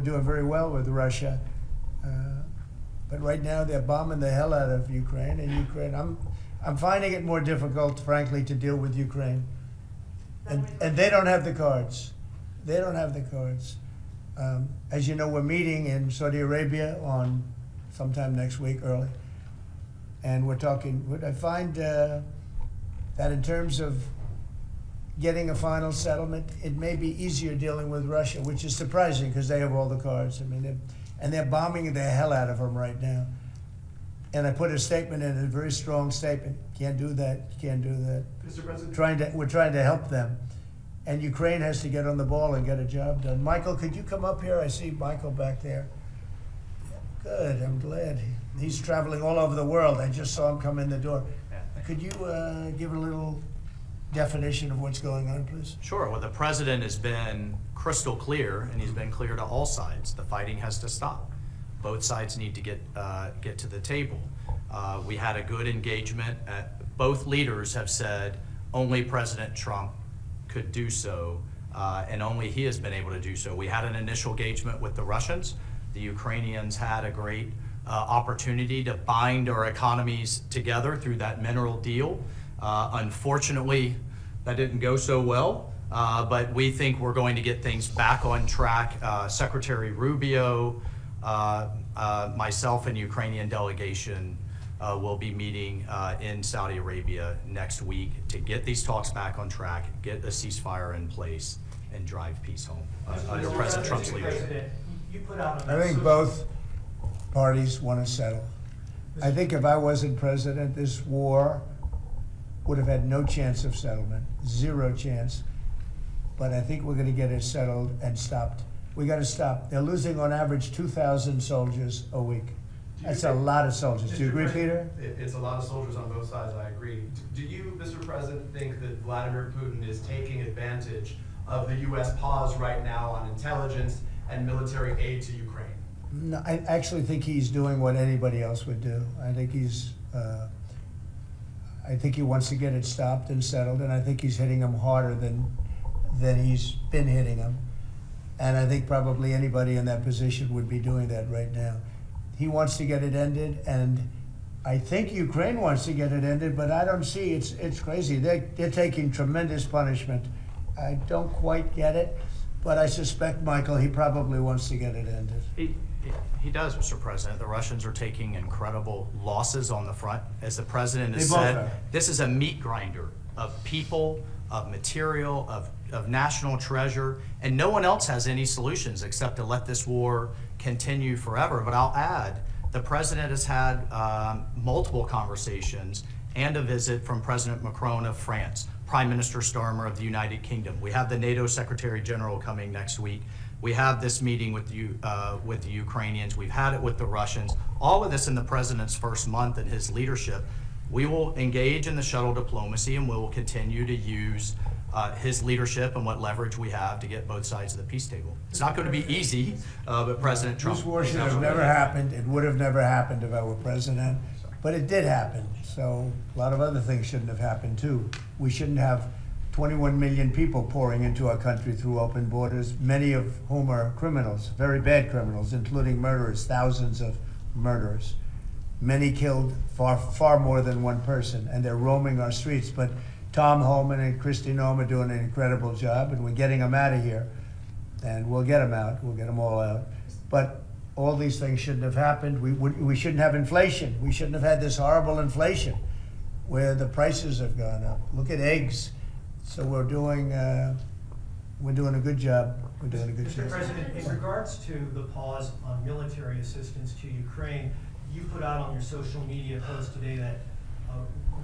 we're doing very well with Russia. But right now they're bombing the hell out of Ukraine, and I'm finding it more difficult, frankly, to deal with Ukraine. And they don't have the cards. They don't have the cards. As you know, we're meeting in Saudi Arabia on sometime next week, early. And we're talking, I find that in terms of getting a final settlement, it may be easier dealing with Russia, which is surprising because they have all the cards. I mean, they're bombing the hell out of them right now. And I put a statement in, a very strong statement. Can't do that, can't do that. Mr. President? We're trying to help them. And Ukraine has to get on the ball and get a job done. Michael, could you come up here? I see Michael back there. Good, I'm glad. He's traveling all over the world. I just saw him come in the door. Could you give a little definition of what's going on, please? Sure. Well, the president has been crystal clear, and he's been clear to all sides. The fighting has to stop. Both sides need to get to the table. We had a good engagement. Both leaders have said only President Trump could do so, and only he has been able to do so. We had an initial engagement with the Russians. The Ukrainians had a great opportunity to bind our economies together through that mineral deal. Unfortunately, that didn't go so well, but we think we're going to get things back on track. Secretary Rubio, myself and Ukrainian delegation will be meeting in Saudi Arabia next week to get these talks back on track, get a ceasefire in place, and drive peace home under President Trump's leadership. I think both parties want to settle. I think if I wasn't president, this war would have had no chance of settlement, zero chance. But I think we're going to get it settled and stopped. We got to stop. They're losing on average 2,000 soldiers a week. That's a lot of soldiers. Do you agree, Peter? It's a lot of soldiers on both sides, I agree. Do you, Mr. President, think that Vladimir Putin is taking advantage of the U.S. pause right now on intelligence and military aid to Ukraine? No, I actually think he's doing what anybody else would do. I think he wants to get it stopped and settled, and I think he's hitting them harder than he's been hitting them. And I think probably anybody in that position would be doing that right now. He wants to get it ended, and I think Ukraine wants to get it ended, but I don't see, it's crazy. They're taking tremendous punishment. I don't quite get it, but I suspect, Michael, he probably wants to get it ended. He does, Mr. President. The Russians are taking incredible losses on the front. As the president has said, this is a meat grinder of people, of material, of national treasure, and no one else has any solutions except to let this war continue forever. But I'll add, the president has had multiple conversations and a visit from President Macron of France, Prime Minister Starmer of the United Kingdom. We have the NATO Secretary General coming next week. We have this meeting with the Ukrainians. We've had it with the Russians. All of this in the president's first month in his leadership. We will engage in the shuttle diplomacy, and we will continue to use his leadership and what leverage we have to get both sides of the peace table. It's not going to be easy, but President Trump... This war should have never happened. It would have never happened if I were president, but it did happen. So a lot of other things shouldn't have happened too. We shouldn't have 21 million people pouring into our country through open borders, many of whom are criminals, very bad criminals, including murderers, thousands of murderers. Many killed, far more than one person, and they're roaming our streets. But Tom Homan and Kristi Noem are doing an incredible job, and we're getting them out of here. And we'll get them out. We'll get them all out. But all these things shouldn't have happened. We shouldn't have inflation. We shouldn't have had this horrible inflation where the prices have gone up. Look at eggs. So we're doing a good job. We're doing a good job. Mr. President, in regards to the pause on military assistance to Ukraine, you put out on your social media post today that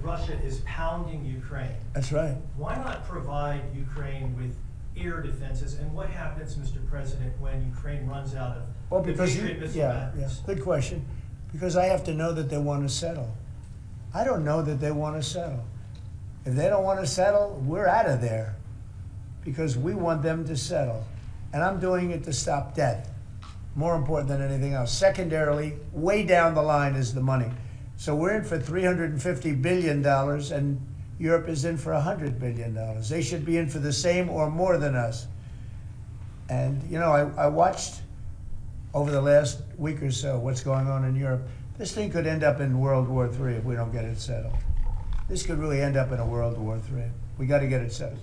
Russia is pounding Ukraine. That's right. Why not provide Ukraine with air defenses? And what happens, Mr. President, when Ukraine runs out of the Patriot missile batteries? Good question. Because I have to know that they want to settle. I don't know that they want to settle. If they don't want to settle, we're out of there because we want them to settle. And I'm doing it to stop death, more important than anything else. Secondarily, way down the line is the money. So we're in for $350 billion, and Europe is in for $100 billion. They should be in for the same or more than us. And, you know, I watched over the last week or so, what's going on in Europe, this thing could end up in World War III if we don't get it settled. This could really end up in a World War III. We got to get it settled.